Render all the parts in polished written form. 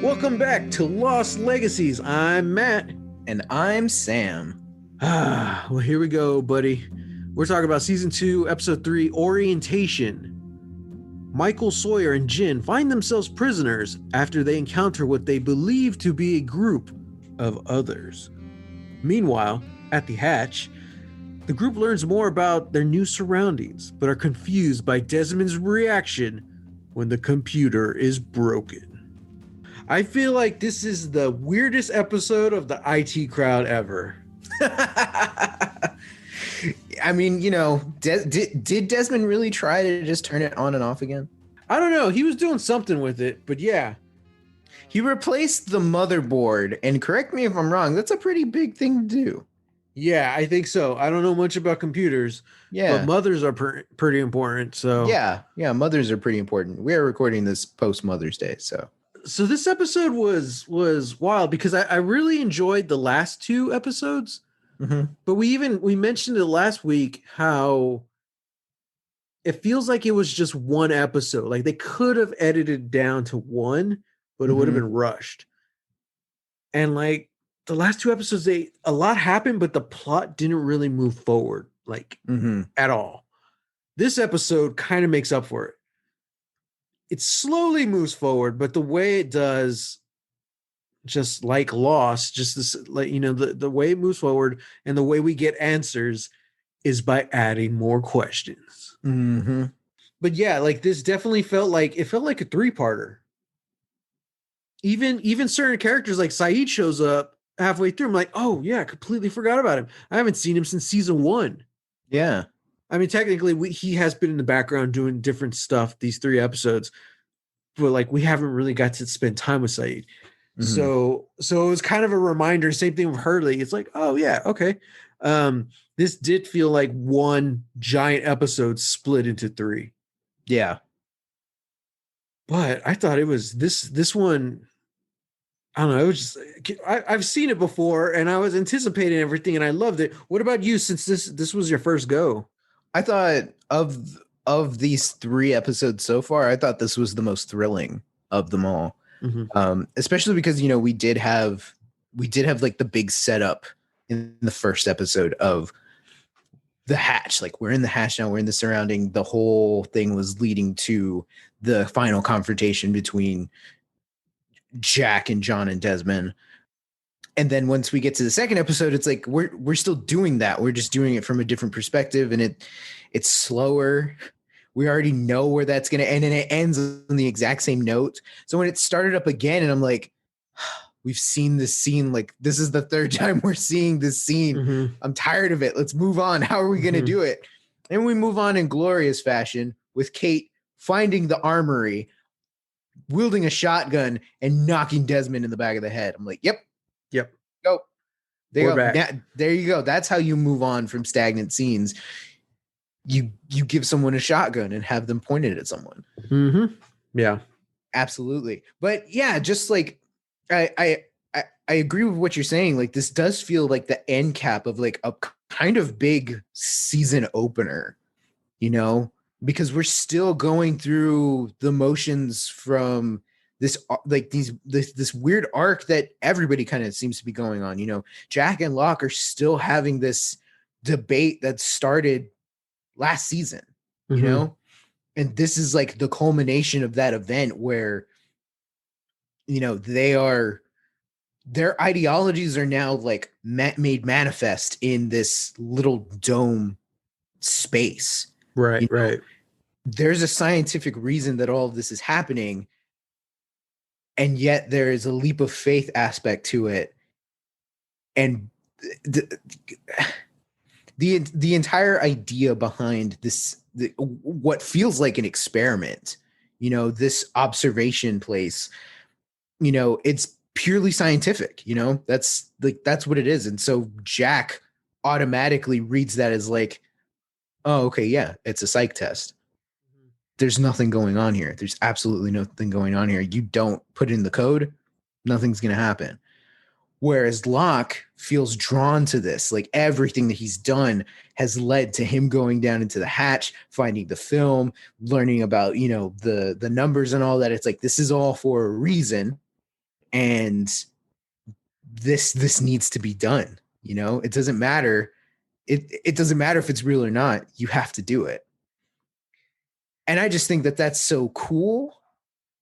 Welcome back to Lost Legacies. I'm Matt. And I'm Sam. Well, here we go, buddy. We're talking about Season 2, Episode 3, Orientation. Michael, Sawyer, and Jin find themselves prisoners after they encounter what they believe to be a group of others. Meanwhile, at the hatch, the group learns more about their new surroundings, but are confused by Desmond's reaction when the computer is broken. I feel like this is the weirdest episode of the IT crowd ever. I mean, did Desmond really try to just turn it on and off again? I don't know. He was doing something with it, but yeah. He replaced the motherboard, and correct me if I'm wrong, that's a pretty big thing to do. Yeah, I think so. I don't know much about computers, but mothers are pretty important. So yeah, mothers are pretty important. We are recording this post Mother's Day, so this episode was wild because I really enjoyed the last two episodes. Mm-hmm. But we mentioned it last week how it feels like it was just one episode. Like they could have edited down to one, but it would have been rushed. And like the last two episodes, a lot happened, but the plot didn't really move forward at all. This episode kind of makes up for it. It slowly moves forward, but the way it does, just like Lost, just this, the way it moves forward and the way we get answers is by adding more questions. Mm-hmm. But yeah, like this definitely felt like a 3-parter. Even certain characters like Saeed shows up halfway through. I'm like, oh yeah, completely forgot about him. I haven't seen him since season 1. Yeah. I mean, technically, he has been in the background doing different stuff these 3 episodes, but like we haven't really got to spend time with Saeed. Mm-hmm. So it was kind of a reminder. Same thing with Hurley. It's like, oh yeah, okay. This did feel like one giant episode split into 3. Yeah, but I thought it was this one. I don't know. It was just I've seen it before, and I was anticipating everything, and I loved it. What about you? Since this was your first go, I thought of these 3 episodes so far, I thought this was the most thrilling of them all. Mm-hmm. Especially because we did have like the big setup in the first episode of the hatch. Like we're in the hatch now, we're in the surrounding. The whole thing was leading to the final confrontation between Jack and John and Desmond. And then once we get to the second episode, it's like we're still doing that. We're just doing it from a different perspective, and it's slower. We already know where that's going to end, and it ends on the exact same note. So when it started up again, and I'm like, we've seen this scene. Like this is the 3rd time we're seeing this scene. Mm-hmm. I'm tired of it. Let's move on. How are we going to do it? And we move on in glorious fashion with Kate finding the armory, wielding a shotgun, and knocking Desmond in the back of the head. I'm like, yep. Go. There you go. That's how you move on from stagnant scenes. You give someone a shotgun and have them pointed at someone. Mm-hmm. Yeah, absolutely. But yeah, just like I agree with what you're saying. Like this does feel like the end cap of like a kind of big season opener, because we're still going through the motions from this weird arc that everybody kind of seems to be going on. Jack and Locke are still having this debate that started last season, and this is like the culmination of that event where, their ideologies are now like made manifest in this little dome space. Right. There's a scientific reason that all of this is happening. And yet there is a leap of faith aspect to it. And the entire idea behind this, what feels like an experiment, this observation place, it's purely scientific, that's what it is. And so Jack automatically reads that as like, oh, okay, yeah, it's a psych test. There's nothing going on here. There's absolutely nothing going on here. You don't put in the code, nothing's going to happen. Whereas Locke feels drawn to this, like everything that he's done has led to him going down into the hatch, finding the film, learning about, the numbers and all that. It's like, this is all for a reason. and this needs to be done. You know, it doesn't matter. It doesn't matter if it's real or not. You have to do it. And I just think that that's so cool.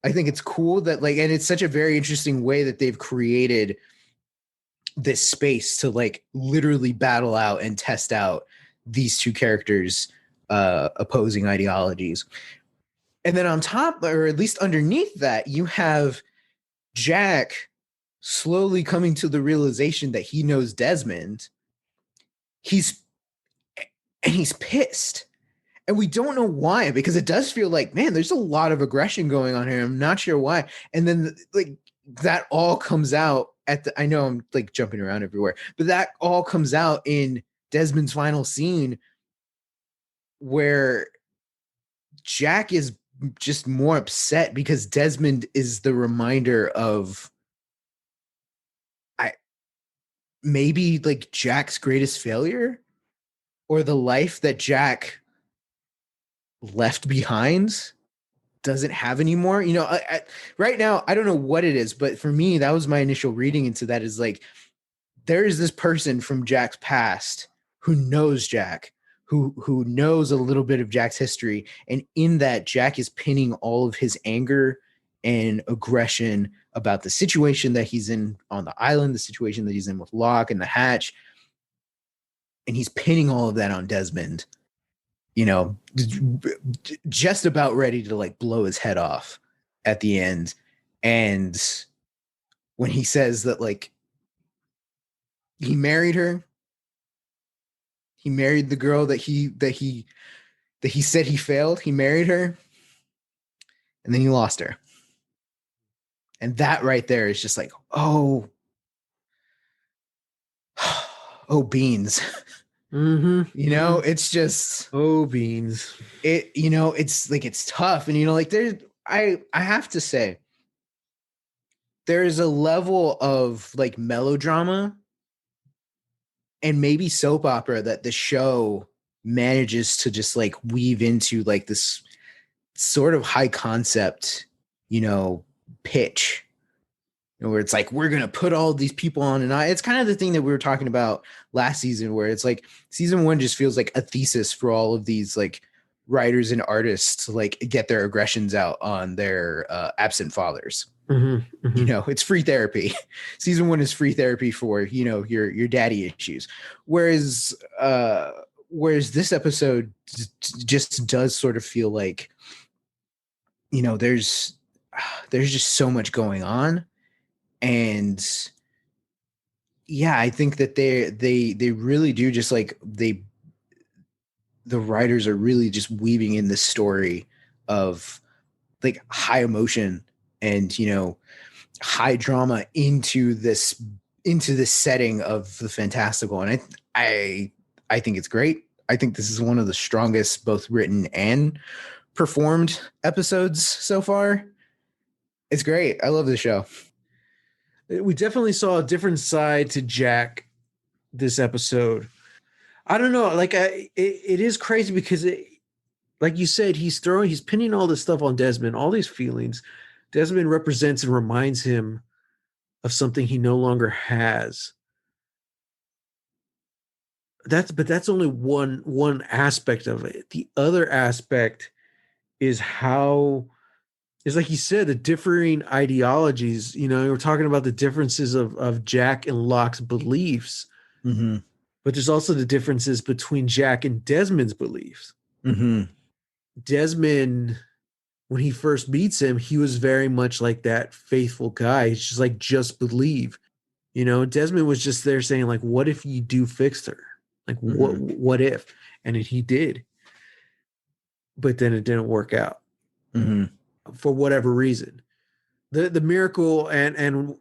I think it's cool that like, and it's such a very interesting way that they've created this space to like literally battle out and test out these two characters' opposing ideologies. And then on top, or at least underneath that, you have Jack slowly coming to the realization that he knows Desmond. He's pissed. And we don't know why, because it does feel like, man, there's a lot of aggression going on here. I'm not sure why. And then like that all comes out at the, I know I'm like jumping around everywhere, but that all comes out in Desmond's final scene where Jack is just more upset because Desmond is the reminder of maybe like Jack's greatest failure, or the life that Jack left behind doesn't have anymore. You know, right now, I don't know what it is, but for me, that was my initial reading into that, is like, there is this person from Jack's past who knows Jack, who knows a little bit of Jack's history. And in that, Jack is pinning all of his anger and aggression about the situation that he's in on the island, the situation that he's in with Locke and the hatch. And he's pinning all of that on Desmond, you know, just about ready to like blow his head off at the end. And when he says that, like, he married her, he married the girl that he said he failed, he married her, and then he lost her. And that right there is just like, oh beans. Mm-hmm. You know, it's just, oh beans. It, you know, it's like, it's tough. And, you know, like there's, I have to say, there is a level of like melodrama and maybe soap opera that the show manages to just like weave into like this sort of high concept, you know, pitch, you know, where it's like, we're going to put all these people on. And it's kind of the thing that we were talking about last season, where it's like season one just feels like a thesis for all of these like writers and artists to like get their aggressions out on their absent fathers. Mm-hmm, mm-hmm. You know, it's free therapy. Season one is free therapy for, you know, your daddy issues. Whereas this episode just does sort of feel like, you know, there's just so much going on. And yeah, I think that they really do just like the writers are really just weaving in this story of like high emotion and, you know, high drama into this setting of the fantastical. And I think it's great. I think this is one of the strongest both written and performed episodes so far. It's great. I love the show. We definitely saw a different side to Jack this episode. I don't know. Like, it is crazy because, like you said, he's pinning all this stuff on Desmond, all these feelings. Desmond represents and reminds him of something he no longer has. But that's only one aspect of it. The other aspect is how, it's like you said, the differing ideologies. You know, we're talking about the differences of Jack and Locke's beliefs, mm-hmm. but there's also the differences between Jack and Desmond's beliefs. Mm-hmm. Desmond, when he first meets him, he was very much like that faithful guy. He's just like, just believe. You know, Desmond was just there saying, like, what if you do fix her? Like, what if? And he did. But then it didn't work out. Mm-hmm. For whatever reason. The miracle and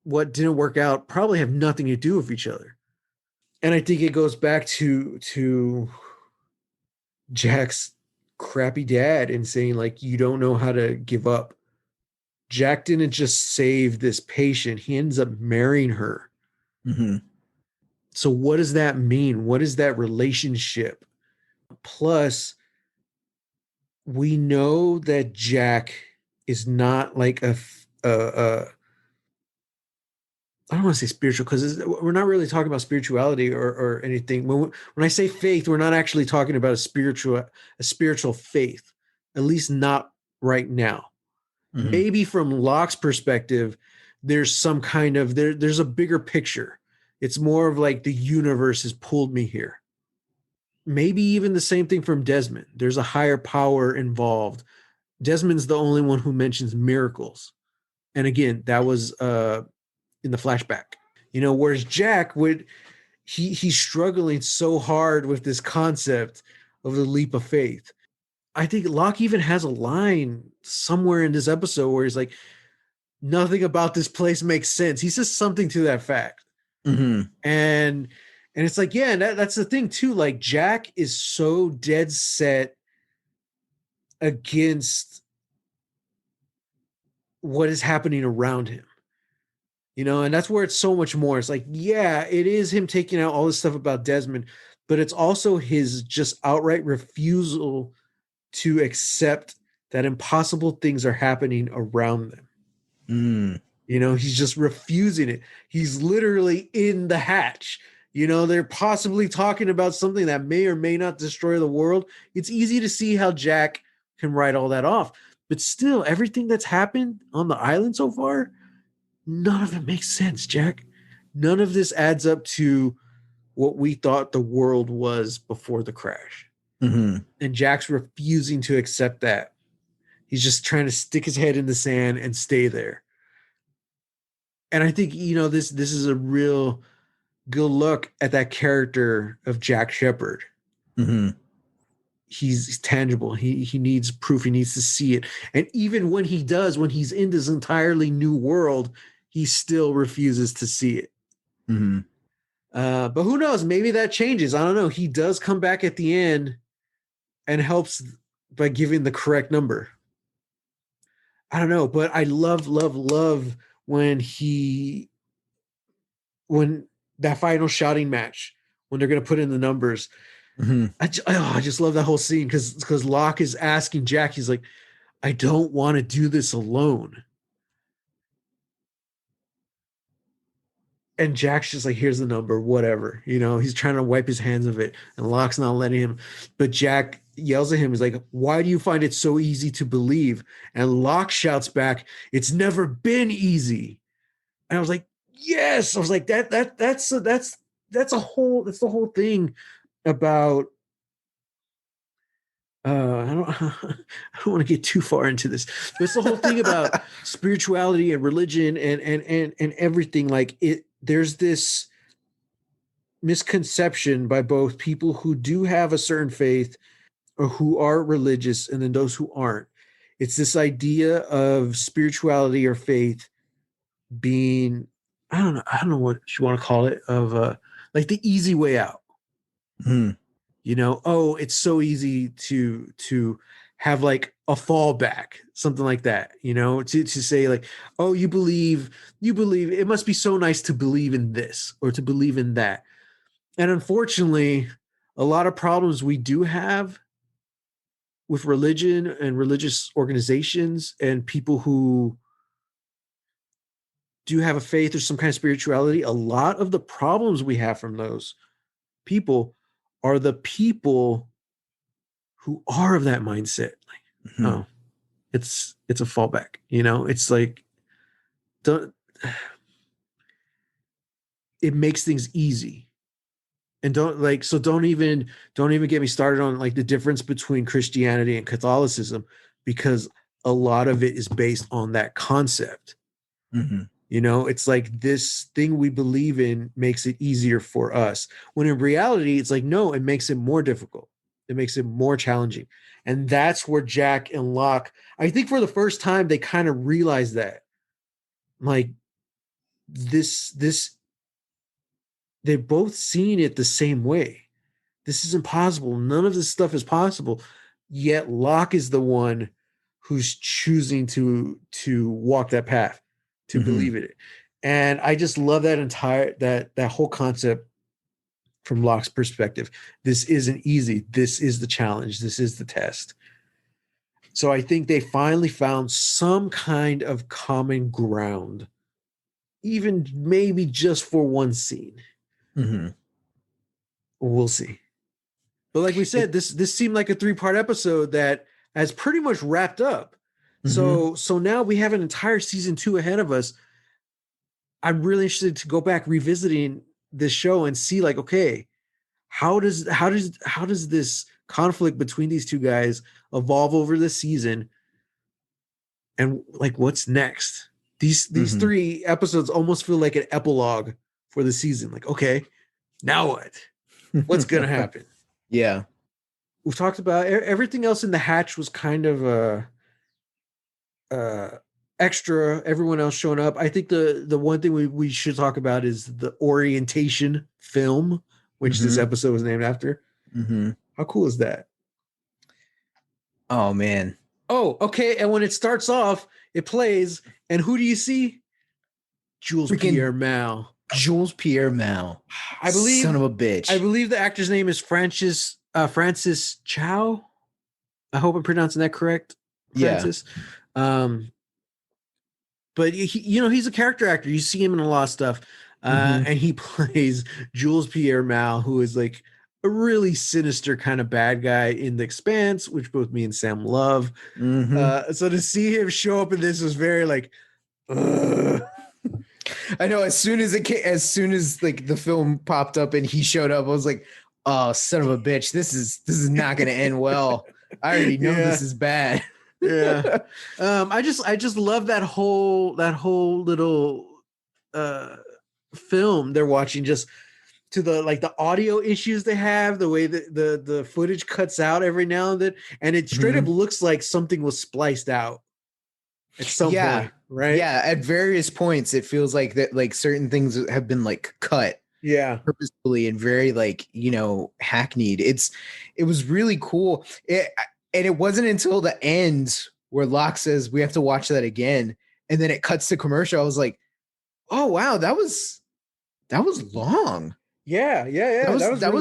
what didn't work out probably have nothing to do with each other. And I think it goes back to Jack's crappy dad and saying, like, you don't know how to give up. Jack didn't just save this patient, he ends up marrying her. Mm-hmm. So what does that mean? What is that relationship? Plus, we know that Jack is not like a I don't want to say spiritual because we're not really talking about spirituality or anything. When I say faith, we're not actually talking about a spiritual faith, at least not right now. Mhm. Maybe from Locke's perspective, there's some kind of there's a bigger picture. It's more of like the universe has pulled me here. Maybe even the same thing from Desmond. There's a higher power involved. Desmond's the only one who mentions miracles. And again, that was in the flashback. Whereas Jack would he's struggling so hard with this concept of the leap of faith. I think Locke even has a line somewhere in this episode where he's like, nothing about this place makes sense. He says something to that fact. Mhm. And it's like, yeah, that's the thing too. Like Jack is so dead set against what is happening around him. And that's where it's so much more. It's like, yeah, it is him taking out all this stuff about Desmond, but it's also his just outright refusal to accept that impossible things are happening around them. Mm. He's just refusing it. He's literally in the hatch. They're possibly talking about something that may or may not destroy the world. It's easy to see how Jack can write all that off. But still, everything that's happened on the island so far, none of it makes sense, Jack. None of this adds up to what we thought the world was before the crash. Mhm. And Jack's refusing to accept that. He's just trying to stick his head in the sand and stay there. And I think, this is a real good look at that character of Jack Shepherd. Mhm. He's tangible. He needs proof. He needs to see it. And even when he does, when he's in this entirely new world, he still refuses to see it. Mhm. But who knows? Maybe that changes. I don't know. He does come back at the end and helps by giving the correct number. I don't know, but I love, love, love when when that final shouting match, when they're going to put in the numbers. Mhm. I just love that whole scene because Locke is asking Jack, he's like, I don't want to do this alone. And Jack's just like, here's the number, whatever. He's trying to wipe his hands of it, and Locke's not letting him. But Jack yells at him, he's like, why do you find it so easy to believe? And Locke shouts back, it's never been easy. And I was like, yes. I was like, that's the whole thing about I don't I don't want to get too far into this. But it's the whole thing about spirituality and religion and everything. Like there's this misconception by both people who do have a certain faith or who are religious and then those who aren't. It's this idea of spirituality or faith being I don't know what you want to call it, of like the easy way out. Mhm. Oh, it's so easy to have like a fallback, something like that, to say like, oh, you believe it must be so nice to believe in this or to believe in that. And unfortunately, a lot of problems we do have with religion and religious organizations and people who do have a faith or some kind of spirituality, a lot of the problems we have from those people are the people who are of that mindset. Like, Mhm. oh, it's a fallback. It's like don't it makes things easy. And don't even get me started on like the difference between Christianity and Catholicism, because a lot of it is based on that concept. Mhm. It's like this thing we believe in makes it easier for us. When in reality, it's like, no, it makes it more difficult. It makes it more challenging. And that's where Jack and Locke, I think for the first time, they kind of realize that. Like this, they're both seeing it the same way. This is impossible. None of this stuff is possible. Yet Locke is the one who's choosing to walk that path, to Mhm. believe in it. And I just love that whole concept from Locke's perspective. This isn't easy. This is the challenge. This is the test. So I think they finally found some kind of common ground even maybe just for one scene. Mm-hmm. We'll see. But like we said, this seemed like a 3-part episode that has pretty much wrapped up. Mm-hmm. So now we have an entire season 2 ahead of us. I'm really interested to go back revisiting this show and see like, okay, how does this conflict between these two guys evolve over the season, and like what's next? These Mm-hmm. 3 episodes almost feel like an epilogue for the season. Like, okay, now what? What's gonna happen? Yeah. We've talked about everything else in the hatch was kind of extra. Everyone else showing up. I think the one thing we should talk about is the orientation film, which this Mm-hmm. episode was named after. Mm-hmm. How cool is that? Oh man. Oh, okay. And when it starts off, it plays, and who do you see? Jules Freaking Pierre Mal. Jules Pierre Mal. I believe, son of a bitch. I believe the actor's name is Francis Chow. I hope I'm pronouncing that correct, Francis. Yeah. But he's a character actor. You see him in a lot of stuff, and he plays Jules Pierre Mal, who is like a really sinister kind of bad guy in The Expanse, which both me and Sam love. So to see him show up in this was very like, I know. As soon as like the film popped up and he showed up, I was like, "Oh, son of a bitch! This is not going to end well. I already know this is bad." Yeah. I just love that whole little film they're watching, just to the audio issues they have, the way that the footage cuts out every now and then, and it straight up looks like something was spliced out at some point, right? Yeah, at various points it feels like that, like certain things have been like cut purposefully and very like, hackneyed. It was really cool. And it wasn't until the end where Locke says we have to watch that again, and then it cuts to commercial. I was like, "Oh wow, that was long." Yeah. That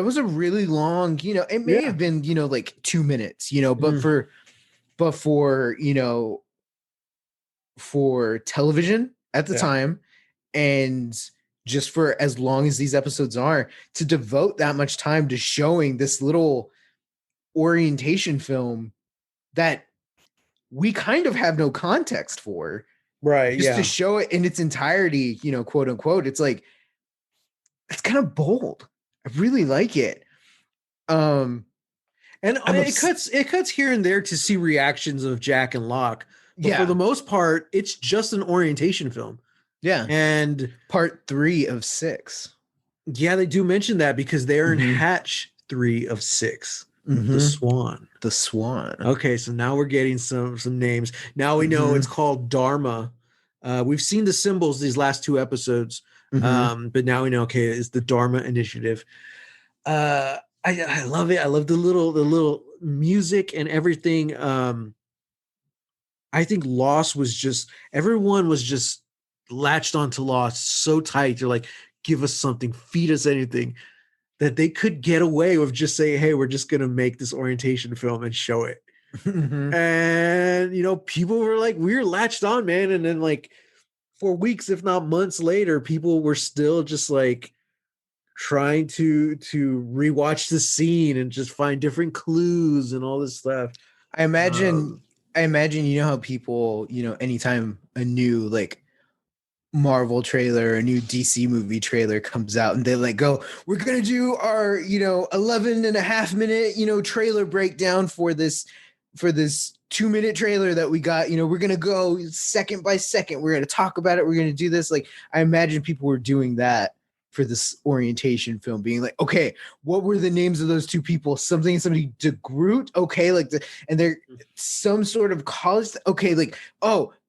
was a really long. It may have been like 2 minutes. But for television at the time, and just for as long as these episodes are, to devote that much time to showing this little orientation film that we kind of have no context for, right? Just to show it in its entirety, quote unquote. It's like, it's kind of bold. I really like it. And it cuts here and there to see reactions of Jack and Locke. But for the most part, it's just an orientation film. Yeah. And part 3 of 6. Yeah, they do mention that because they're in hatch 3 of 6. The Swan. Okay, so now we're getting some names. Now we know it's called Dharma. We've seen the symbols these last 2 episodes, but now we know, okay, it's the Dharma Initiative. I love it. I love the little music and everything. I think Lost was just, everyone was just latched onto Lost so tight. They're like, give us something, feed us anything, that they could get away with just saying, hey, we're just going to make this orientation film and show it. And, people were like, we're latched on, man. And then like for weeks, if not months later, people were still just like trying to rewatch the scene and just find different clues and all this stuff. I imagine, how people, anytime a new like Marvel trailer, a new DC movie trailer comes out, and they like go, we're gonna do our 11 and a half minute trailer breakdown for this 2-minute trailer that we got. We're gonna go second by second, we're gonna talk about it, we're gonna do this. Like, I imagine people were doing that for this orientation film, being like, okay, what were the names of those 2 people? Somebody de Groot, okay, like and they're some sort of college, okay, like,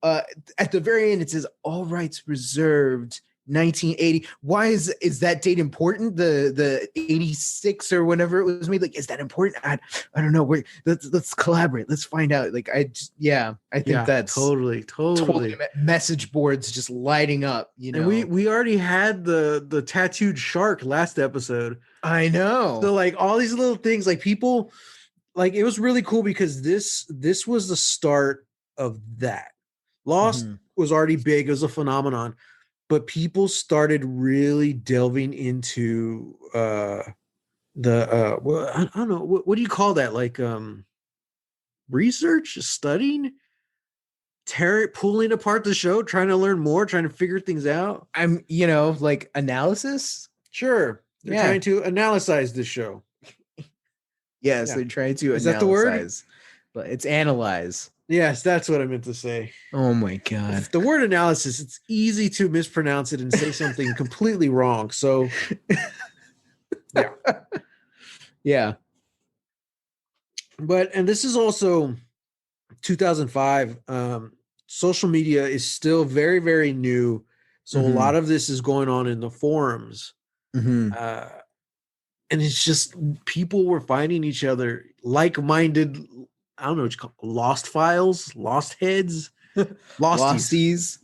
at the very end it says all rights reserved 1980. Why is that date important? The 86 or whenever it was made, like, is that important? I don't know. Let's collaborate, let's find out. Like, I think that's totally message boards just lighting up, And we already had the tattooed shark last episode. I know. So like all these little things, like people, like, it was really cool because this was the start of that. Lost was already big, it was a phenomenon. but people started really delving into well, I don't know, what do you call that, like research, studying, pulling apart the show, trying to learn more, trying to figure things out. I'm, like analysis. Sure, they're Yeah. trying to analyze the show. Yes, Yeah. they're trying to Is that the word? analyze, but it's analyze. Yes, that's what I meant to say. Oh my god. The word analysis, it's easy to mispronounce it and say something completely wrong. So, yeah. Yeah. And this is also 2005. Social media is still very, very new. So a lot of this is going on in the forums. Mm-hmm. And it's just people were finding each other, like-minded, I don't know what you call it, lost files, lost heads, losties.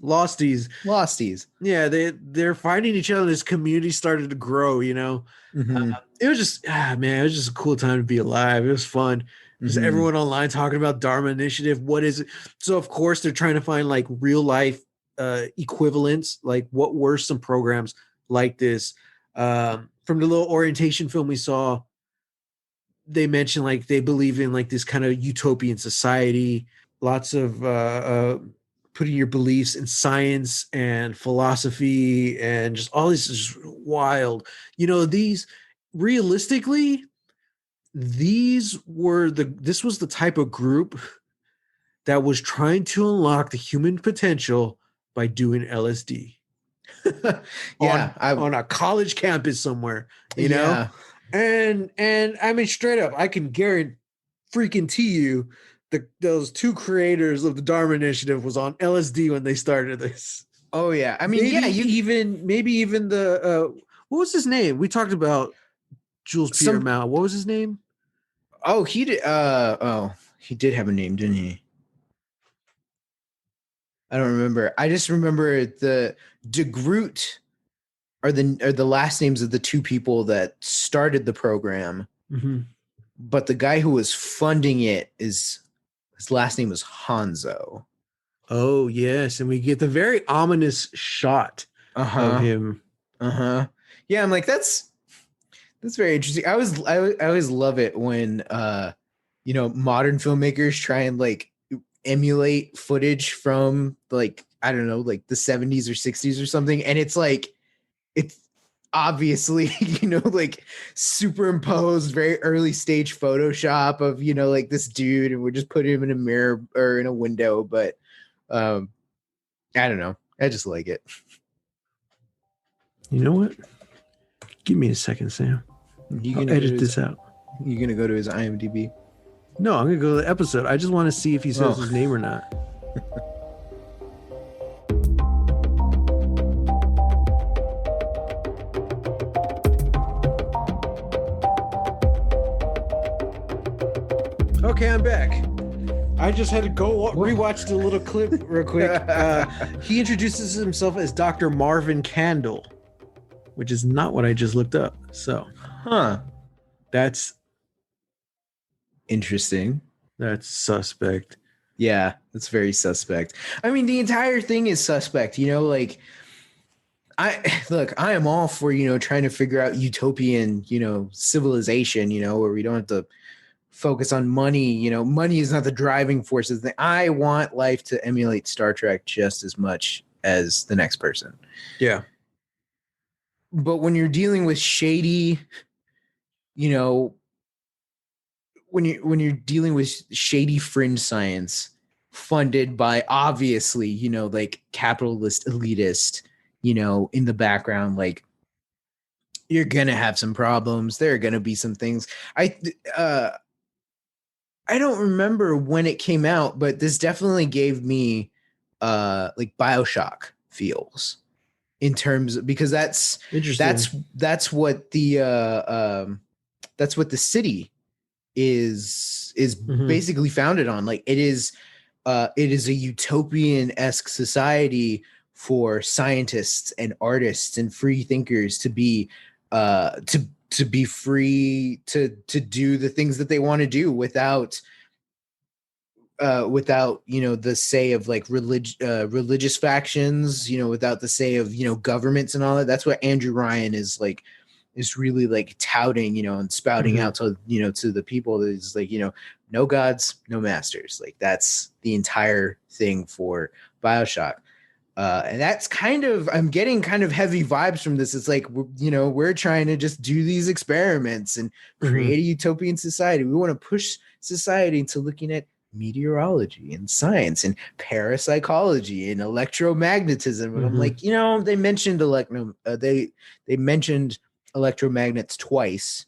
Yeah, they're finding each other. This community started to grow. Mm-hmm. It was just man, it was just a cool time to be alive. It was fun. Just everyone online talking about Dharma Initiative. What is it? So of course they're trying to find like real life equivalents. Like what were some programs like this? From the little orientation film we saw, they mentioned like they believe in like this kind of utopian society, lots of putting your beliefs in science and philosophy and just all this is wild. These realistically, this was the type of group that was trying to unlock the human potential by doing LSD. Yeah, on a college campus somewhere, you know? And I mean, straight up, I can guarantee you those two creators of the Dharma Initiative was on LSD when they started this. Oh yeah. I mean, maybe even the what was his name? We talked about Jules Pierre Mao. What was his name? Oh, he did he did have a name, didn't he? I don't remember. I just remember the De Groot are the last names of the two people that started the program. Mm-hmm. But the guy who was funding it his last name was Hanzo. Oh yes, and we get the very ominous shot of him. Yeah, I'm like that's very interesting. I always love it when modern filmmakers try and like emulate footage from like I don't know, like the 70s or 60s or something, and it's like it's obviously like superimposed very early stage Photoshop of like this dude, and we're just putting him in a mirror or in a window, but I don't know, I just like it. You know what, give me a second, Sam. I'll edit this out. You gonna go to his IMDb? No, I'm gonna go to the episode. I just want to see if he says his name or not. Okay, I'm back. I just had to go rewatch the little clip real quick. He introduces himself as Dr. Marvin Candle, which is not what I just looked up. So, that's interesting. That's suspect. Yeah, that's very suspect. I mean, the entire thing is suspect, like I am all for, trying to figure out utopian, civilization, where we don't have to focus on money. Money is not the driving force of the thing. I want life to emulate Star Trek just as much as the next person. Yeah. But when you're dealing with shady, when you're dealing with shady fringe science funded by obviously, like capitalist elitist, in the background, like you're gonna have some problems. There are gonna be some things. I don't remember when it came out, but this definitely gave me like BioShock feels in terms of, because that's interesting. That's what the city is basically founded on. Like it is a utopian-esque society for scientists and artists and free thinkers to be to be free to do the things that they want to do without without, the say of like religious factions, without the say of, governments and all that. That's what Andrew Ryan is really like touting, and spouting out to, to the people, that is like, no gods, no masters. Like that's the entire thing for BioShock. And that's I'm getting kind of heavy vibes from this. It's like, we're trying to just do these experiments and create a utopian society. We want to push society into looking at meteorology and science and parapsychology and electromagnetism. And I'm like, they mentioned they mentioned electromagnets twice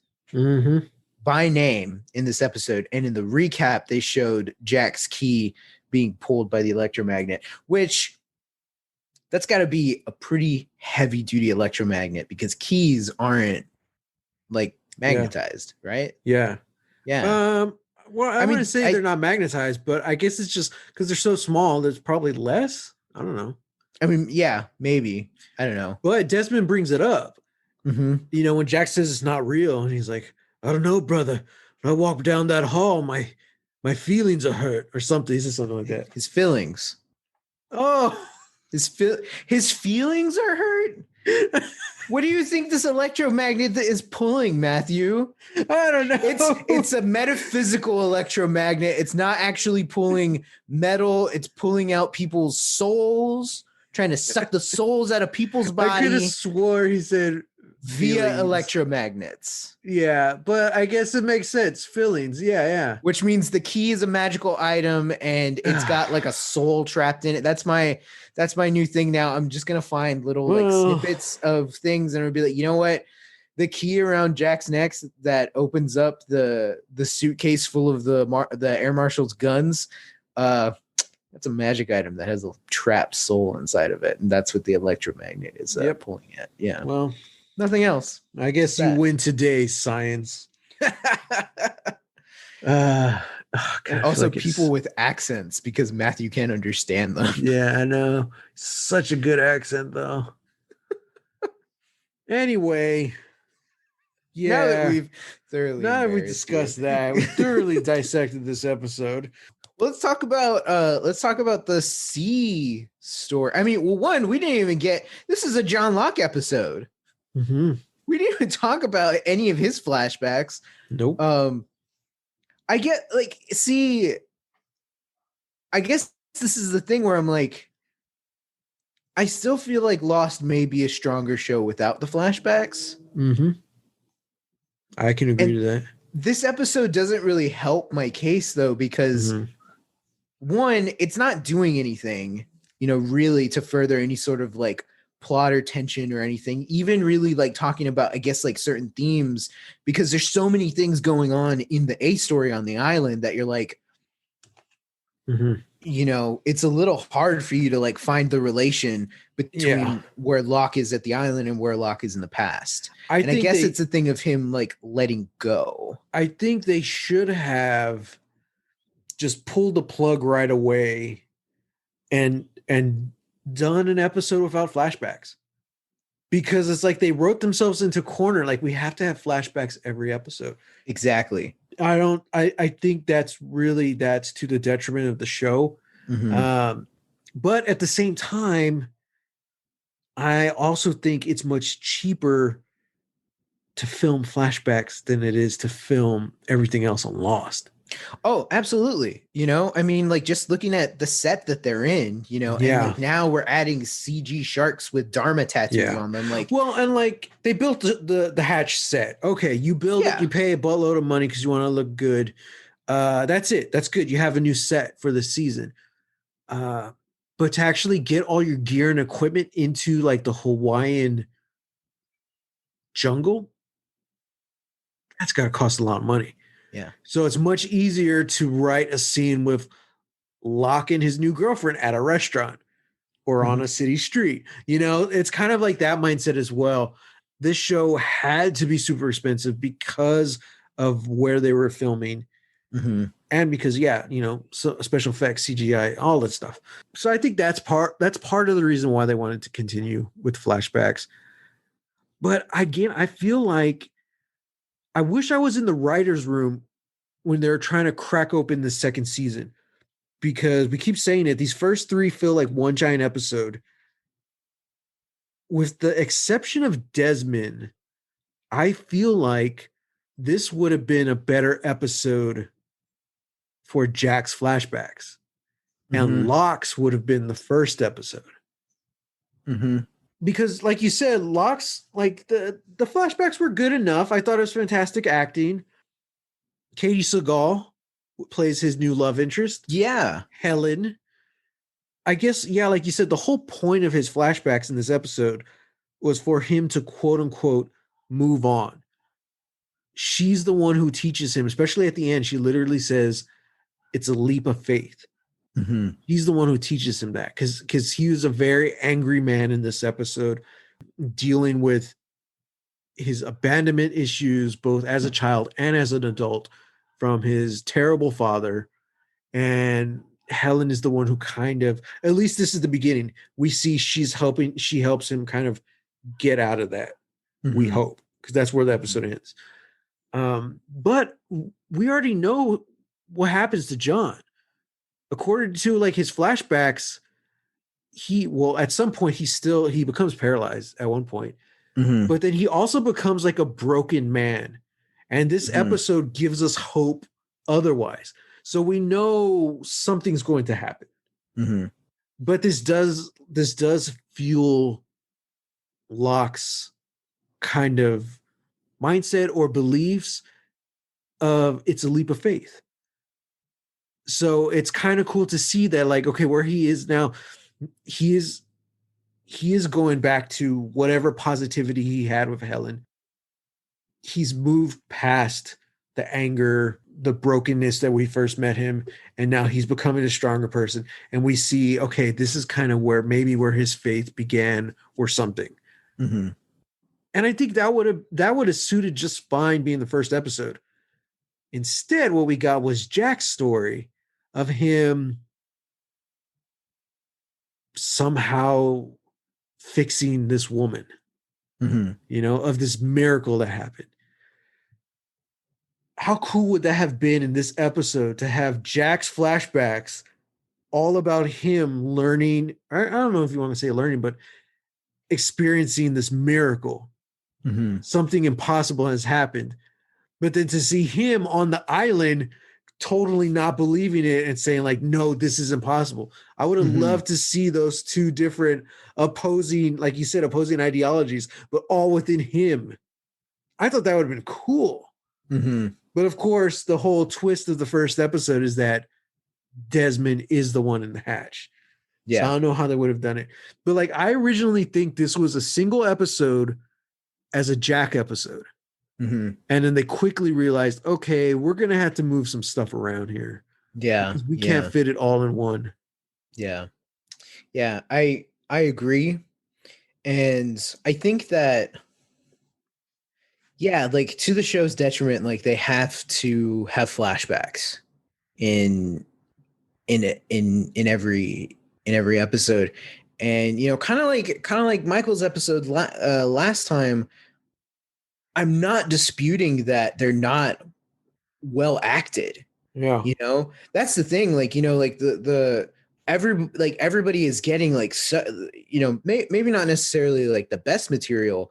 by name in this episode. And in the recap, they showed Jack's key being pulled by the electromagnet, which that's got to be a pretty heavy duty electromagnet, because keys aren't like magnetized, right? Yeah. Well, I wouldn't say they're not magnetized, but I guess it's just because they're so small, there's probably less. I don't know. I mean, yeah, maybe. I don't know. But Desmond brings it up. When Jack says it's not real, and he's like, I don't know, brother. When I walk down that hall, my feelings are hurt or something. He says something like that. His feelings. Oh. His feelings are hurt? What do you think this electromagnet is pulling, Matthew? I don't know. It's a metaphysical electromagnet. It's not actually pulling metal. It's pulling out people's souls, trying to suck the souls out of people's body. I could have swore he said via electromagnets. Yeah, but I guess it makes sense. Feelings. Yeah. Which means the key is a magical item and it's got like a soul trapped in it. That's my new thing now. I'm just gonna find little like snippets of things and it'll be like, you know what? The key around Jack's neck that opens up the suitcase full of the air marshal's guns. That's a magic item that has a trapped soul inside of it, and that's what the electromagnet is pulling at. Yeah. Well, nothing else. I guess you win today, science. Gosh, and also people with accents, because Matthew can't understand them. Yeah, I know. Such a good accent, though. Anyway, now that we've discussed that, we thoroughly dissected this episode. Let's talk about the C story. I mean, well, one, we didn't even get. This is a John Locke episode. We didn't even talk about any of his flashbacks. Nope. I get I guess this is the thing where I'm like, I still feel like Lost may be a stronger show without the flashbacks. I can agree to that. This episode doesn't really help my case though, because one, it's not doing anything, really to further any sort of like plot or tension or anything, even really like talking about, I guess, like certain themes, because there's so many things going on in the A story on the island that you're like, it's a little hard for you to like find the relation between where Locke is at the island and where Locke is in the past. I guess it's a thing of him like letting go. I think they should have just pulled the plug right away and done an episode without flashbacks, because it's like they wrote themselves into a corner. Like, we have to have flashbacks every episode. Exactly. I think that's to the detriment of the show. But at the same time, I also think it's much cheaper to film flashbacks than it is to film everything else on Lost. Oh, absolutely. I mean, like, just looking at the set that they're in, and like now we're adding CG sharks with Dharma tattoos on them. Like, well, and like they built the hatch set. Okay, you build it, you pay a buttload of money because you want to look good. That's it. That's good. You have a new set for the season. But to actually get all your gear and equipment into like the Hawaiian jungle, that's got to cost a lot of money. Yeah. So it's much easier to write a scene with Locke and his new girlfriend at a restaurant or on a city street. It's kind of like that mindset as well. This show had to be super expensive because of where they were filming. And because, so special effects, CGI, all that stuff. So I think that's part of the reason why they wanted to continue with flashbacks. But again, I feel like I wish I was in the writer's room when they're trying to crack open the second season, because we keep saying it. These first three feel like one giant episode. With the exception of Desmond, I feel like this would have been a better episode for Jack's flashbacks. And Locke's would have been the first episode. Because, like you said, Locke's, like, the flashbacks were good enough. I thought it was fantastic acting. Katie Seagal plays his new love interest. Yeah. Helen. I guess, yeah, like you said, the whole point of his flashbacks in this episode was for him to, quote unquote, move on. She's the one who teaches him, especially at the end. She literally says, it's a leap of faith. He's the one who teaches him that, because he was a very angry man in this episode, dealing with his abandonment issues, both as a child and as an adult, from his terrible father. And Helen is the one who kind of, at least this is the beginning, we see she helps him kind of get out of that. We hope, because that's where the episode ends. But we already know what happens to John. According to, like, his flashbacks, at some point he becomes paralyzed at one point, but then he also becomes like a broken man. And this episode gives us hope otherwise. So we know something's going to happen. But this does fuel Locke's kind of mindset or beliefs of it's a leap of faith. So it's kind of cool to see that, like, okay, where he is now, he is going back to whatever positivity he had with Helen. He's moved past the anger, the brokenness that we first met him, and now he's becoming a stronger person. And we see, okay, this is kind of where his faith began or something. And I think that would have suited just fine being the first episode. Instead, what we got was Jack's story of him somehow fixing this woman, of this miracle that happened. How cool would that have been in this episode to have Jack's flashbacks all about him learning? I don't know if you want to say learning, but experiencing this miracle. Something impossible has happened. But then to see him on the island totally not believing it and saying, like, no, this is impossible. I would have loved to see those two different opposing, like you said, opposing ideologies, but all within him. I thought that would have been cool. But of course, the whole twist of the first episode is that Desmond is the one in the hatch. Yeah. So I don't know how they would have done it. But, like, I originally think this was a single episode as a Jack episode. And then they quickly realized, okay, we're going to have to move some stuff around here. Yeah. We can't fit it all in one. Yeah. Yeah. I agree. And I think that, yeah, like, to the show's detriment, like, they have to have flashbacks in every episode. And, kind of like Michael's episode last time, I'm not disputing that they're not well acted. Yeah. That's the thing. Like, like everybody is getting, like, maybe not necessarily like the best material,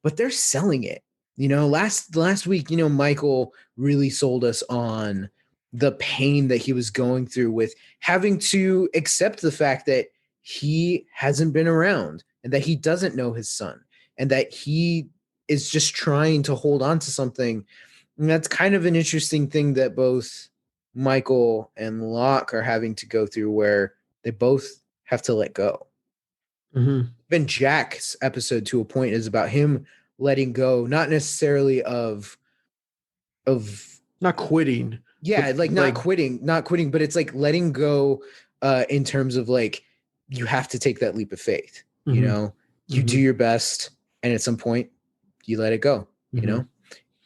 but they're selling it. Last week, Michael really sold us on the pain that he was going through with having to accept the fact that he hasn't been around and that he doesn't know his son and that he is just trying to hold on to something. And that's kind of an interesting thing that both Michael and Locke are having to go through, where they both have to let go. Even Jack's episode, to a point, is about him letting go, not necessarily of not quitting. Yeah, not quitting, but it's like letting go in terms of, like, you have to take that leap of faith. You do your best, and at some point you let it go,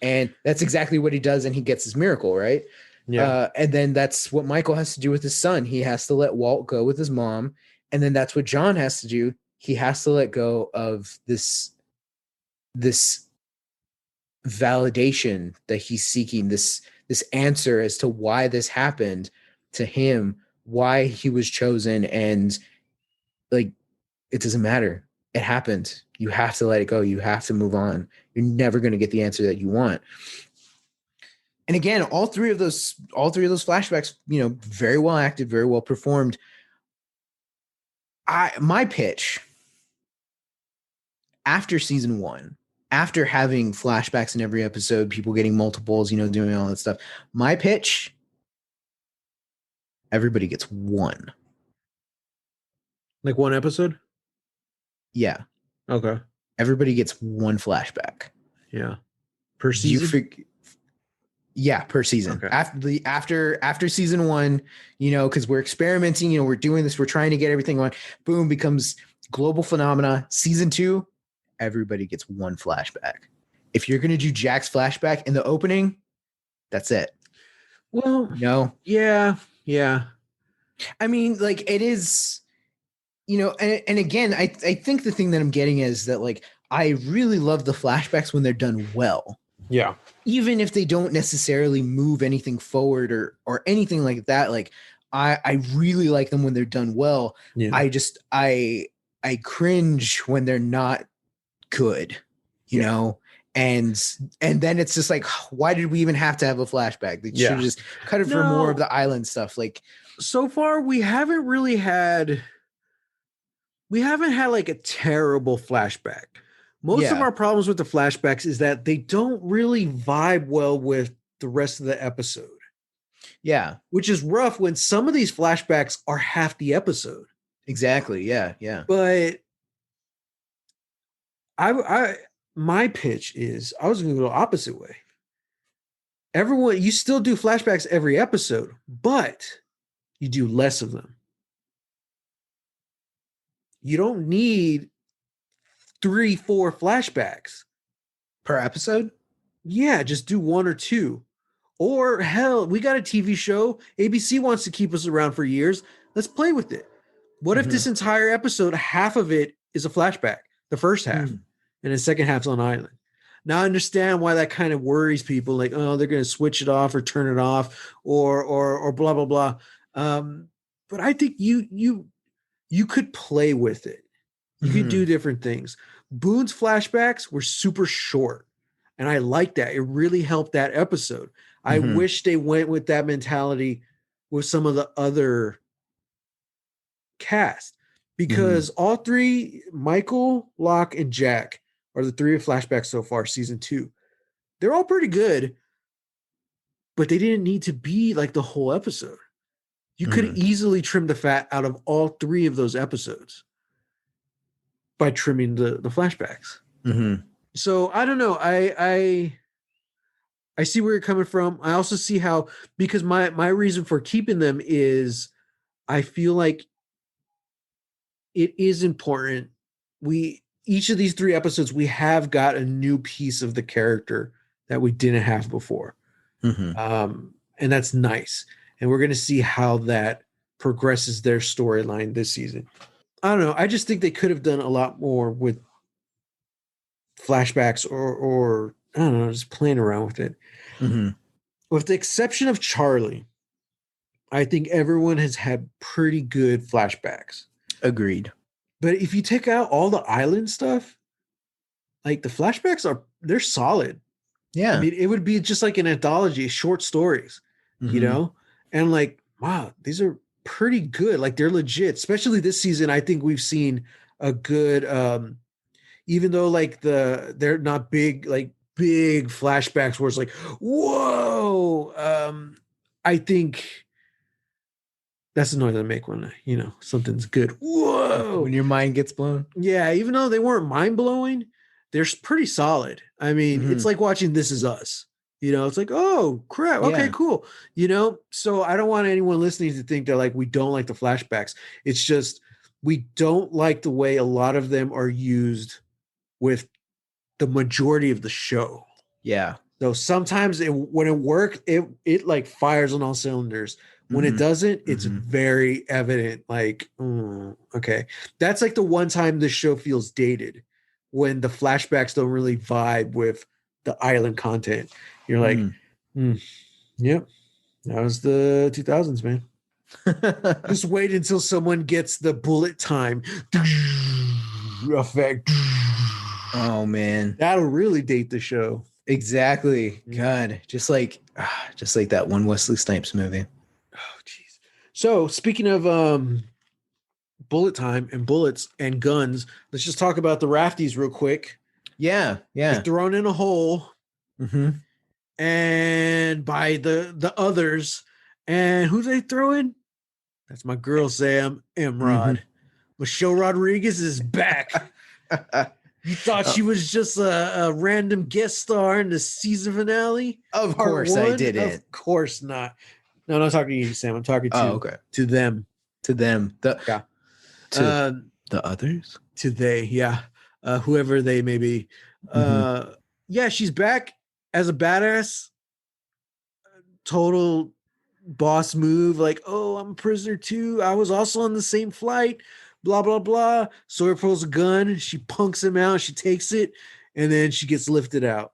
and that's exactly what he does. And he gets his miracle, right? Yeah. And then that's what Michael has to do with his son. He has to let Walt go with his mom. And then that's what John has to do. He has to let go of this validation that he's seeking, this answer as to why this happened to him, why he was chosen, and like it doesn't matter. It happened. You have to let it go. You have to move on. You're never going to get the answer that you want. And again, all three of those flashbacks, very well acted, very well performed. My pitch after season 1, after having flashbacks in every episode, people getting multiples, doing all that stuff. My pitch, everybody gets one. Like one episode? Yeah. Okay. Everybody gets one flashback. Yeah. Per season? Yeah, per season. Okay. After season 1, because we're experimenting, we're doing this, we're trying to get everything on. Boom, becomes global phenomena. Season 2, everybody gets one flashback. If you're gonna do Jack's flashback in the opening, that's it. Well, yeah. I mean, like it is, and again, I think the thing that I'm getting is that like I really love the flashbacks when they're done well. Yeah. Even if they don't necessarily move anything forward or anything like that, like I really like them when they're done well. Yeah. I cringe when they're not good, you know? And then it's just like, why did we even have to have a flashback? They should have just cut it for more of the island stuff. Like so far we haven't had like a terrible flashback. Most of our problems with the flashbacks is that they don't really vibe well with the rest of the episode. Yeah. Which is rough when some of these flashbacks are half the episode. Exactly. Yeah. But my pitch is I was going to go the opposite way. You still do flashbacks every episode, but you do less of them. You don't need 3-4 flashbacks per episode. Yeah, just do 1 or 2. Or hell, we got a TV show. ABC wants to keep us around for years. Let's play with it. What if this entire episode, half of it is a flashback, the first half, and the second half's on island? Now I understand why that kind of worries people, like, oh, they're going to switch it off or turn it off or blah, blah, blah. But I think you could play with it. You could do different things. Boone's flashbacks were super short, and I like that. It really helped that episode. I wish they went with that mentality with some of the other cast, because all three, Michael, Locke, and Jack, are the 3 flashbacks so far, season 2. They're all pretty good, but they didn't need to be like the whole episode. You could easily trim the fat out of all 3 of those episodes by trimming the flashbacks. So I don't know. I see where you're coming from. I also see how, because my reason for keeping them is I feel like it is important. Each of these 3 episodes, we have got a new piece of the character that we didn't have before. And that's nice. And we're going to see how that progresses their storyline this season. I don't know. I just think they could have done a lot more with flashbacks or I don't know, just playing around with it. With the exception of Charlie, I think everyone has had pretty good flashbacks. Agreed. But if you take out all the island stuff, like the flashbacks they're solid. Yeah. I mean, it would be just like an anthology, short stories, you know? And like, wow, these are pretty good. Like they're legit, especially this season. I think we've seen a good, even though like they're not big flashbacks where it's like, whoa. I think that's the noise I make when, something's good. Whoa. When your mind gets blown. Yeah. Even though they weren't mind blowing, they're pretty solid. I mean, it's like watching This Is Us. It's like, oh crap. Okay, cool. So I don't want anyone listening to think that like we don't like the flashbacks. It's just we don't like the way a lot of them are used with the majority of the show. Yeah. So sometimes when it works, it like fires on all cylinders. When it doesn't, it's very evident. Like, okay, that's like the one time the show feels dated, when the flashbacks don't really vibe with the island content. You're like, yep, that was the 2000s, man. Just wait until someone gets the bullet time effect. Oh man. That'll really date the show. Exactly. God, just like that one Wesley Snipes movie. Oh, jeez. So speaking of bullet time and bullets and guns, let's just talk about the Rafties real quick. Yeah, They're yeah. thrown in a hole, and by the others, and who they throw in? That's my girl Sam Emrod. Michelle Rodriguez is back. You thought she was just a random guest star in the season finale? Of course I didn't. Of course not. No, I'm not talking to you, Sam. I'm talking to them. To them. Yeah. To the others? To they, yeah. Whoever they may be. Yeah, she's back as a badass. Total boss move. Like, oh, I'm a prisoner too. I was also on the same flight. Blah, blah, blah. Sawyer pulls a gun. She punks him out. She takes it. And then she gets lifted out.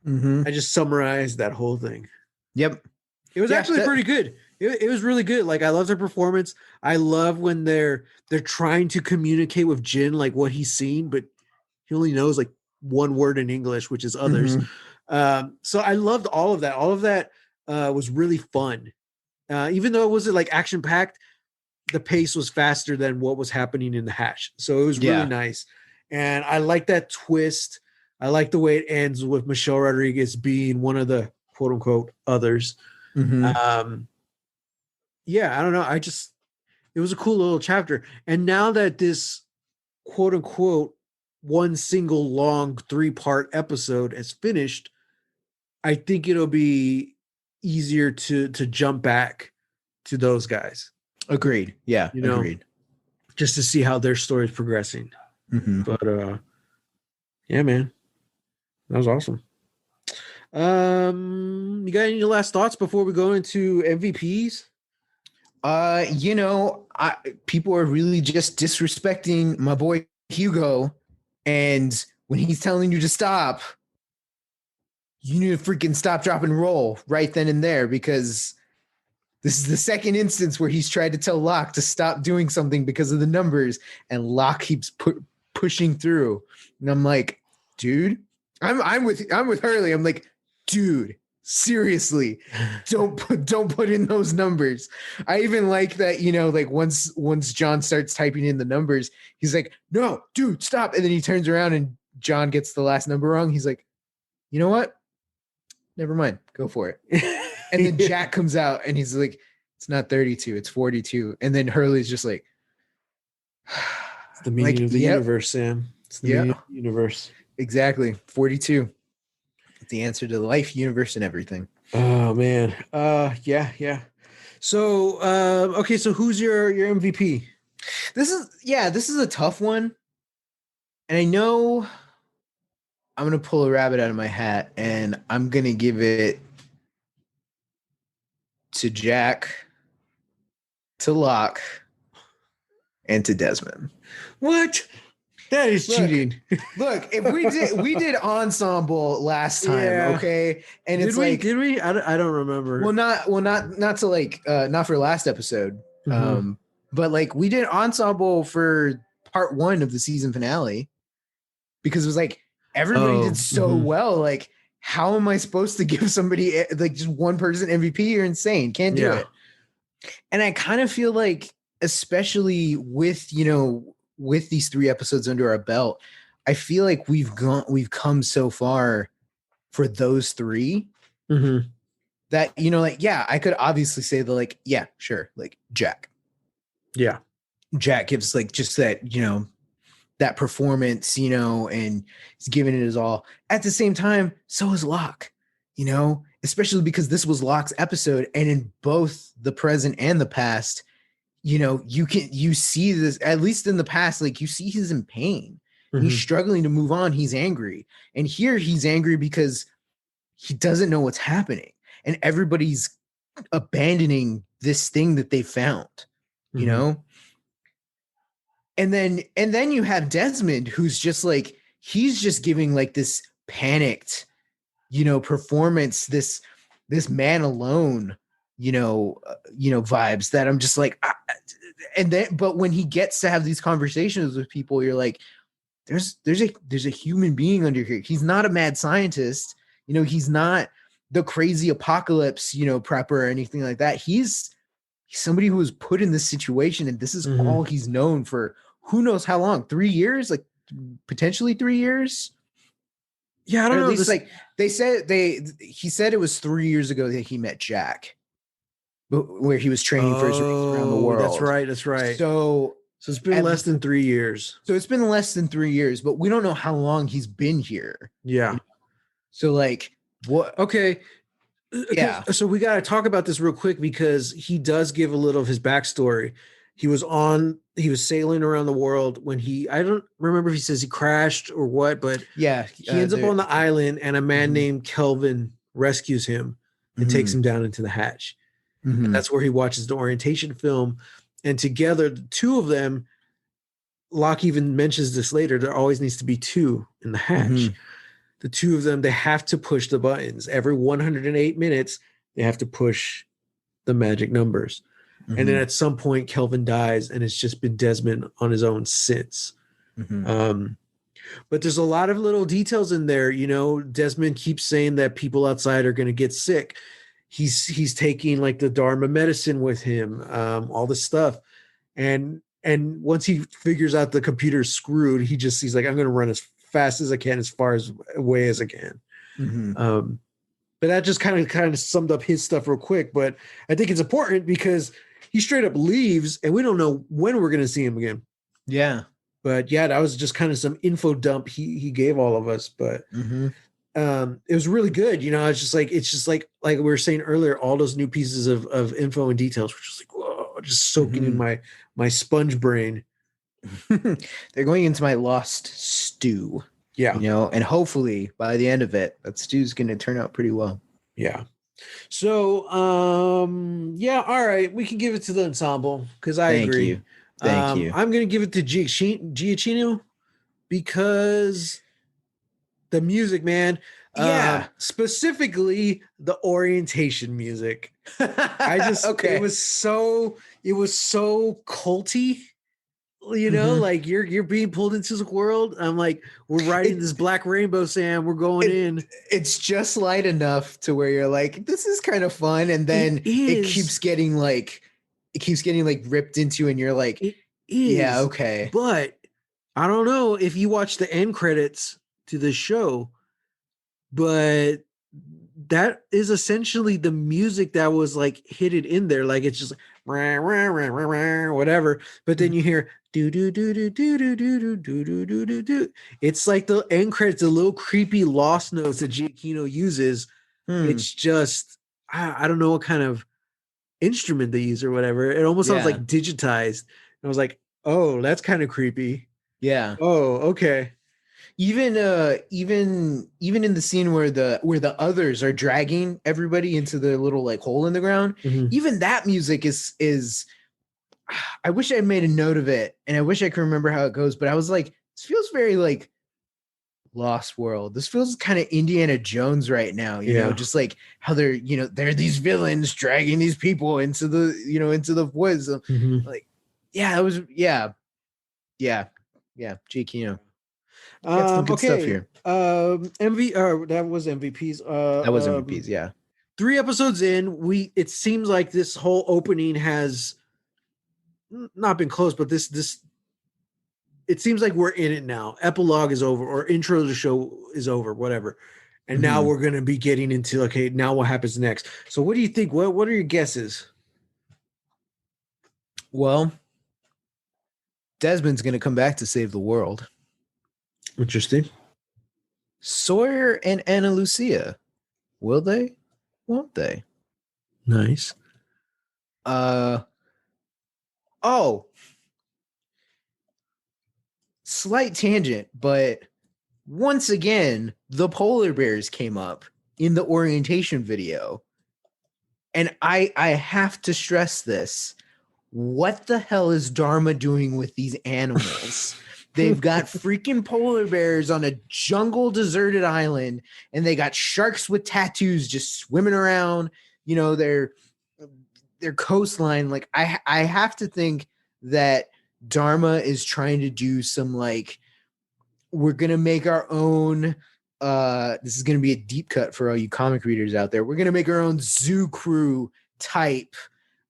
I just summarized that whole thing. Yep. It was actually pretty good. It was really good. Like, I loved her performance. I love when they're trying to communicate with Jin, like what he's seen, but he only knows like one word in English, which is others. So I loved all of that. All of that was really fun. Even though it wasn't like action packed, the pace was faster than what was happening in the hatch. So it was really nice. And I like that twist. I like the way it ends with Michelle Rodriguez being one of the quote unquote others. Yeah, I don't know. It was a cool little chapter. And now that this quote unquote one single long 3-part episode is finished, I think it'll be easier to jump back to those guys. Agreed. Yeah, agreed. Just to see how their story is progressing. But yeah, man, that was awesome. You got any last thoughts before we go into MVPs? People are really just disrespecting my boy Hugo, and when he's telling you to stop, you need to freaking stop, drop, and roll right then and there, because this is the second instance where he's tried to tell Locke to stop doing something because of the numbers, and Locke keeps pushing through. And I'm like, dude, I'm with Hurley. I'm like, dude, seriously, don't put in those numbers. I even like that, like once John starts typing in the numbers, he's like, no, dude, stop. And then he turns around and John gets the last number wrong. He's like, you know what? Never mind. Go for it. And then Jack comes out and he's like, it's not 32, it's 42. And then Hurley's just like, it's the meaning of the universe, Sam. It's the meaning of the universe. Exactly. 42. It's the answer to life, universe, and everything. Oh man. Yeah. So okay, so who's your MVP? This is a tough one. And I know I'm gonna pull a rabbit out of my hat and I'm gonna give it to Jack, to Locke, and to Desmond. What? That is cheating. Look, if we did ensemble last time, okay, and did we? I don't remember. Well, not to like not for last episode, but like we did ensemble for part 1 of the season finale, because it was like everybody did so well. Like, how am I supposed to give somebody like just one person MVP? You're insane. Can't do it. And I kind of feel like, especially with with these 3 episodes under our belt, I feel like we've come so far for those 3 that, I could obviously say like Jack. Yeah. Jack gives like just that, that performance, and he's giving it his all. At the same time, so is Locke, especially because this was Locke's episode. And in both the present and the past, you see this, at least in the past, like you see he's in pain. He's struggling to move on. He's angry. And here he's angry because he doesn't know what's happening. And everybody's abandoning this thing that they found, And then you have Desmond, who's just like, he's just giving like this panicked, performance, this man alone, vibes that I'm just like, but when he gets to have these conversations with people, you're like, there's a human being under here. He's not a mad scientist. He's not the crazy apocalypse, prepper or anything like that. He's somebody who was put in this situation, and this is all he's known for who knows how long, 3 years, like potentially 3 years. Yeah, I don't know. At least he said it was 3 years ago that he met Jack, where he was training for his race around the world. That's right. So it's been less than 3 years. So it's been less than 3 years, but we don't know how long he's been here. Yeah. So like what? Okay. Yeah. So we got to talk about this real quick because he does give a little of his backstory. He was sailing around the world when I don't remember if he says he crashed or what, but yeah, he ends up on the island and a man named Kelvin rescues him and takes him down into the hatch. And that's where he watches the orientation film. And together, the two of them, Locke even mentions this later, there always needs to be two in the hatch. The two of them, they have to push the buttons. Every 108 minutes, they have to push the magic numbers. And then at some point, Kelvin dies, and it's just been Desmond on his own since. But there's a lot of little details in there. Desmond keeps saying that people outside are going to get sick. He's taking like the Dharma medicine with him, all this stuff. And once he figures out the computer's screwed, he's like, I'm going to run as fast as I can, as far away as I can. But that just kind of summed up his stuff real quick. But I think it's important because he straight up leaves and we don't know when we're going to see him again. Yeah. But yeah, that was just kind of some info dump he gave all of us. But it was really good. It's just like we were saying earlier, all those new pieces of info and details were just like, whoa, just soaking in my sponge brain. They're going into my lost stew. Yeah. And hopefully by the end of it, that stew's going to turn out pretty well. Yeah. So, yeah, all right. We can give it to the ensemble because I agree. Thank you. I'm going to give it to Giacchino because the music, man. Yeah. Specifically the orientation music. It was so culty. Like you're being pulled into the world. I'm like, we're riding this black rainbow, Sam. We're going in. It's just light enough to where you're like, this is kind of fun, and then it keeps getting like ripped into, and you're like, it is. Yeah, okay. But I don't know if you watch the end credits to the show, but that is essentially the music that was like hidden in there. Like it's just like, rah, rah, rah, rah, rah, whatever. But then you hear do do do do do do do do do do do do. It's like the end credits, the little creepy lost notes that Giacchino uses. It's just I don't know what kind of instrument they use or whatever. It almost sounds like digitized. And I was like, oh, that's kind of creepy. Yeah. Oh, okay. Even in the scene where the others are dragging everybody into the little like hole in the ground, even that music is I wish I made a note of it and I wish I could remember how it goes, but I was like, this feels very like Lost World. This feels kind of Indiana Jones right now, you know, just like how they're these villains dragging these people into the woods. Like, yeah, it was Giacchino. Got some good stuff here. That was MVPs. That was MVPs. Yeah. 3 episodes in, it seems like this whole opening has not been closed, but this it seems like we're in it now. Epilogue is over, or intro to the show is over, whatever. And now we're going to be getting into, okay, now what happens next? So what do you think? What are your guesses? Well, Desmond's going to come back to save the world. Interesting. Sawyer and Ana Lucia. Will they? Won't they? Nice. Slight tangent, but once again, the polar bears came up in the orientation video. And I have to stress this. What the hell is Dharma doing with these animals? They've got freaking polar bears on a jungle deserted island, and they got sharks with tattoos just swimming around. They're coastline. Like I have to think that Dharma is trying to do some like, we're gonna make our own. This is gonna be a deep cut for all you comic readers out there. We're gonna make our own Zoo Crew type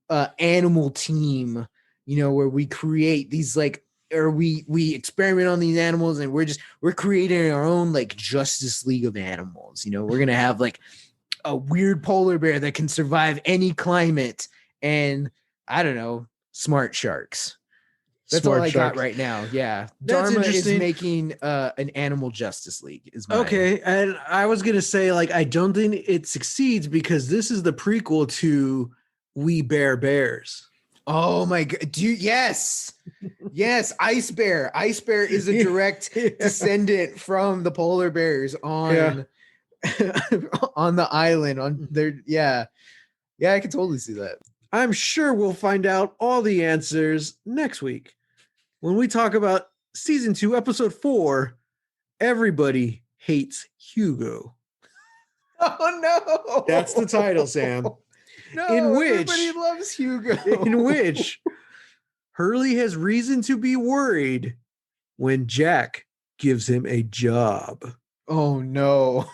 animal team, where we create these like, or we experiment on these animals, and we're creating our own like Justice League of animals. We're gonna have like a weird polar bear that can survive any climate, and I don't know, smart sharks. That's Smart all I sharks. got right now. Yeah, That's Dharma is interesting. making an animal Justice League. Is my Okay, and I was gonna say, like, I don't think it succeeds because this is the prequel to We Bear Bears. Oh my god, dude! Yes, Ice Bear. Ice Bear is a direct descendant from the polar bears on on the island. On their yeah, I can totally see that. I'm sure we'll find out all the answers next week when we talk about season 2, episode 4. Everybody hates Hugo. Oh no! That's the title, Sam. No, everybody loves Hugo. In which Hurley has reason to be worried when Jack gives him a job. Oh no.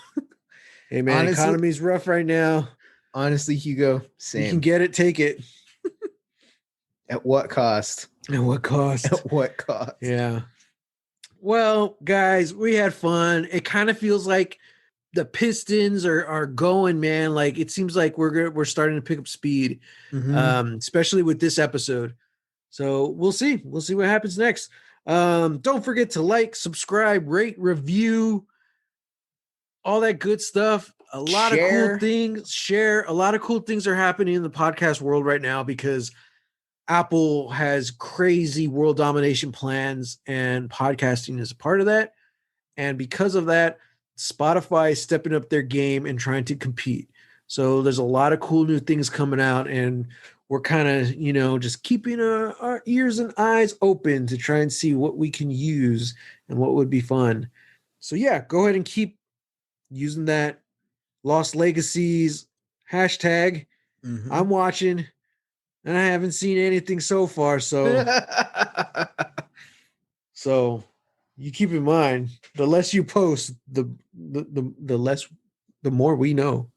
Hey man, economy's rough right now. Honestly, Hugo, same. You can get it, take it. At what cost? At what cost? At what cost? Yeah. Well, guys, we had fun. It kind of feels like the Pistons are going, man. Like it seems like we're starting to pick up speed, especially with this episode. So we'll see. We'll see what happens next. Don't forget to like, subscribe, rate, review, all that good stuff. A lot of cool things. Share. A lot of cool things are happening in the podcast world right now because Apple has crazy world domination plans, and podcasting is a part of that. And because of that, Spotify is stepping up their game and trying to compete. So there's a lot of cool new things coming out, and we're kind of, just keeping our ears and eyes open to try and see what we can use and what would be fun. So yeah, go ahead and keep using that Lost Legacies hashtag. I'm watching, and I haven't seen anything so far. So, you keep in mind, the less you post, the more we know.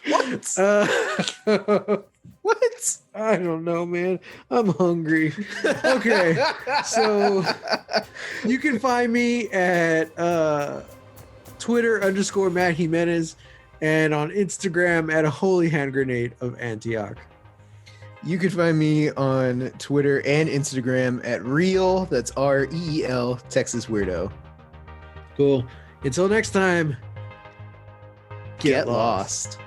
What? What? I don't know, man. I'm hungry. Okay, so you can find me at Twitter _Matt Jimenez and on Instagram at a holy hand grenade of Antioch. You can find me on Twitter and Instagram at Real, that's REEL, Texas Weirdo. Cool. Until next time, Get lost.